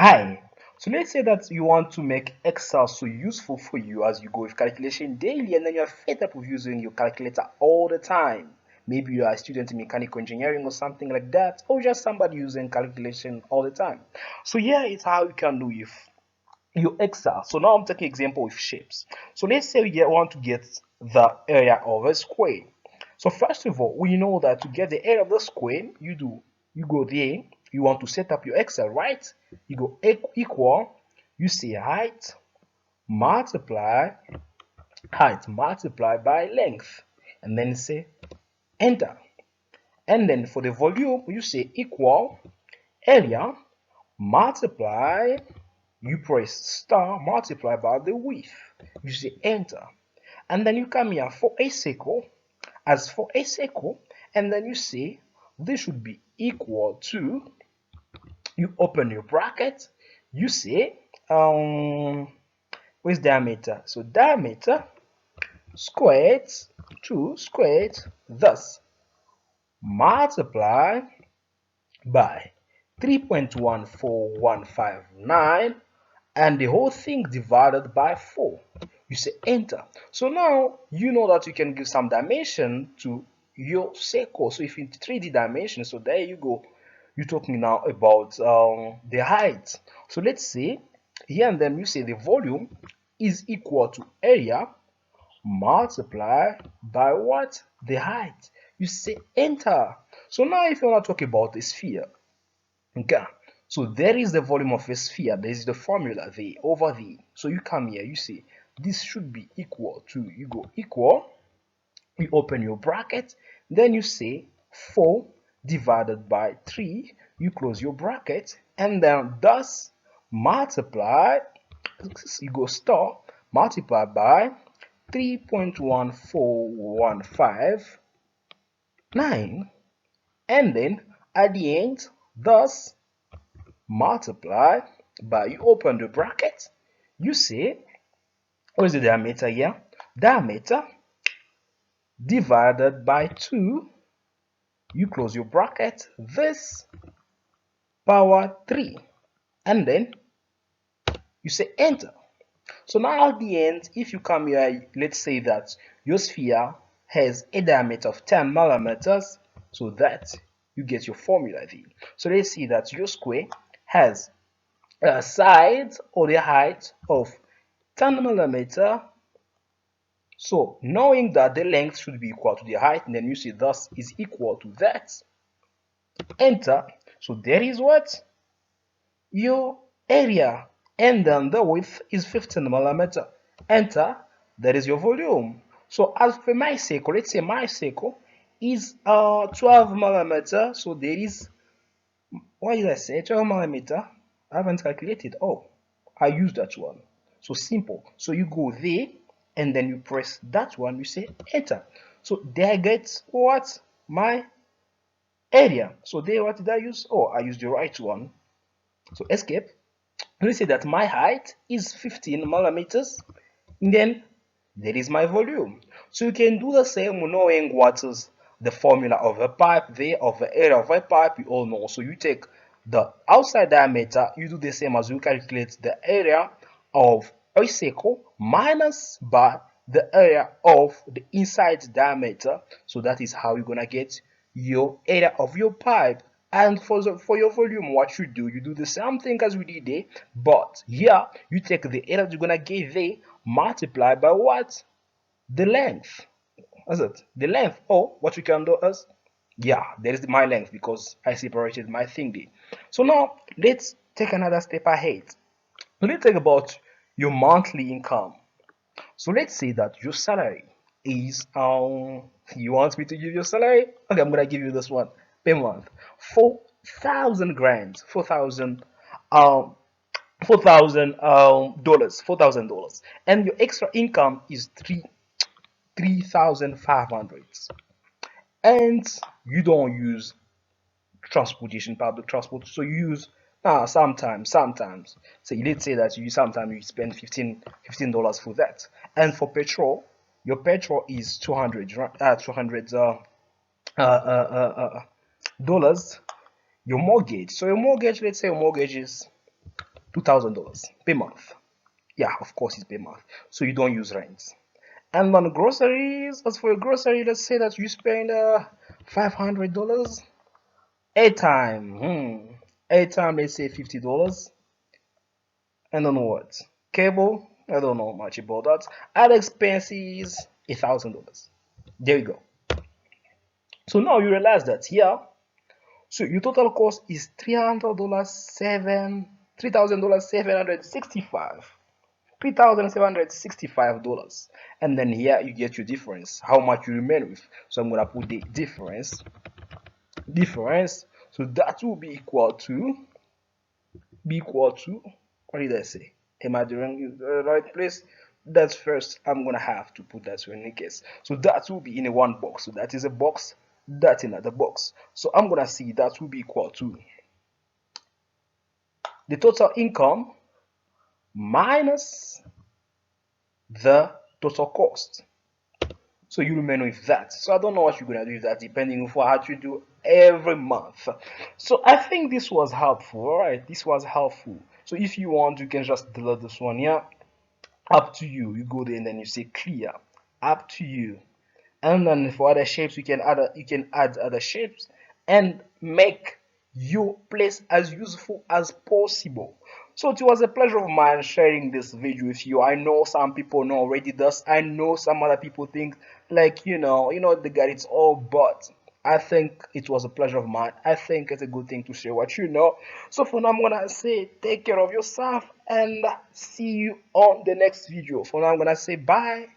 Hi. So let's say that you want to make Excel so useful for you as you go with calculation daily, and then you're fed up with using your calculator all the time. Maybe you are a student in mechanical engineering or something like that, or just somebody using calculation all the time. So here is how you can do with your Excel. So now I'm taking example with shapes. So let's say we want to get the area of a square. So first of all, we know that to get the area of the square, you go there, you want to set up your Excel, right? You go equal, you say multiply height multiply by length, and then say enter. And then for the volume, you say equal area multiply, you press star multiply by the width, you say enter. And then you come here for a circle, and then you say this should be equal to, you open your bracket, you say where's diameter? So diameter squared to squared, thus multiply by 3.14159, and the whole thing divided by 4. You say enter. So now you know that you can give some dimension to your circle. So if in 3D dimension, so there you go, you're talking now about the height. So let's say here, and then you say the volume is equal to area multiply by what? The height. You say enter. So now if you want to talk about the sphere, okay, so there is the volume of a sphere, there is the formula there over there. So you come here, you say this should be equal to, you go equal, you open your bracket, then you say 4 divided by 3, you close your bracket, and then thus multiply, you go star multiply by 3.14159, and then at the end thus multiply by, you open the bracket, you say what is the diameter here? Diameter divided by 2, you close your bracket, this power 3, and then you say enter. So now at the end, if you come here, let's say that your sphere has a diameter of 10 millimeters, so that you get your formula there. So let's see that your square has a side or the height of 10 millimeter. So knowing that the length should be equal to the height, and then you see thus is equal to that, enter. So there is what? Your area, and then the width is 15 millimeter. Enter. That is your volume. So as for my circle, let's say my circle is 12 millimeter. So there is, what did I say? 12 millimeter. I haven't calculated. Oh, I used that one. So simple. So you go there, and then you press that one, you say enter. So there gets what? My area. So there, what did I use? Oh, I used the right one. So escape. Let's say that my height is 15 millimeters, and then there is my volume. So you can do the same knowing what is the formula of a pipe there, of the area of a pipe, you all know. So you take the outside diameter, you do the same as you calculate the area of a circle minus by the area of the inside diameter. So that is how you're gonna get your area of your pipe. And for your volume, what you do the same thing as we did there, but here you take the area you're gonna get there, multiply by what? The length. What's it? The length. Oh, what we can do is, yeah, there is my length because I separated my thing there. So now let's take another step ahead. Let's talk about your monthly income. So let's say that your salary is you want me to give you a salary? Okay, I'm gonna give you this one per month. 4,000 grand, 4,000 um $4,000, $4,000, and your extra income is 3,500, and you don't use transportation, public transport, so you use sometimes. So let's say that you sometimes you spend $15 for that, and for petrol, your petrol is 200 dollars. Your mortgage, so your mortgage, let's say your mortgage is $2,000 per month. Yeah, of course it's per month, so you don't use rents. And on groceries, as for your grocery, let's say that you spend $500. Airtime, airtime, let's say $50. And then what? Cable, I don't know much about that. Other expenses, $1,000. There you go. So now you realize that here, so your total cost is $3,765. $3,765. And then here you get your difference, how much you remain with. So I'm gonna put the difference. So that will be equal to what did I say? Am I doing the right place? That's first I'm gonna have to put that in the case. So that will be in a one box. So that is a box, that's another box. So I'm gonna see that will be equal to the total income minus the total cost. So you remain with that. So I don't know what you're gonna do with that, depending on what you do every month. So I think this was helpful. All right, this was helpful. So if you want, you can just delete this one here. Up to you. You go there and then you say clear. Up to you. And then for other shapes, you can add other shapes and make your place as useful as possible. So it was a pleasure of mine sharing this video with you. I know some people know already this. I know some other people think like they got it all, but I think it was a pleasure of mine. I think it's a good thing to share what you know. So for now, I'm gonna say take care of yourself and see you on the next video. For now, I'm gonna say bye.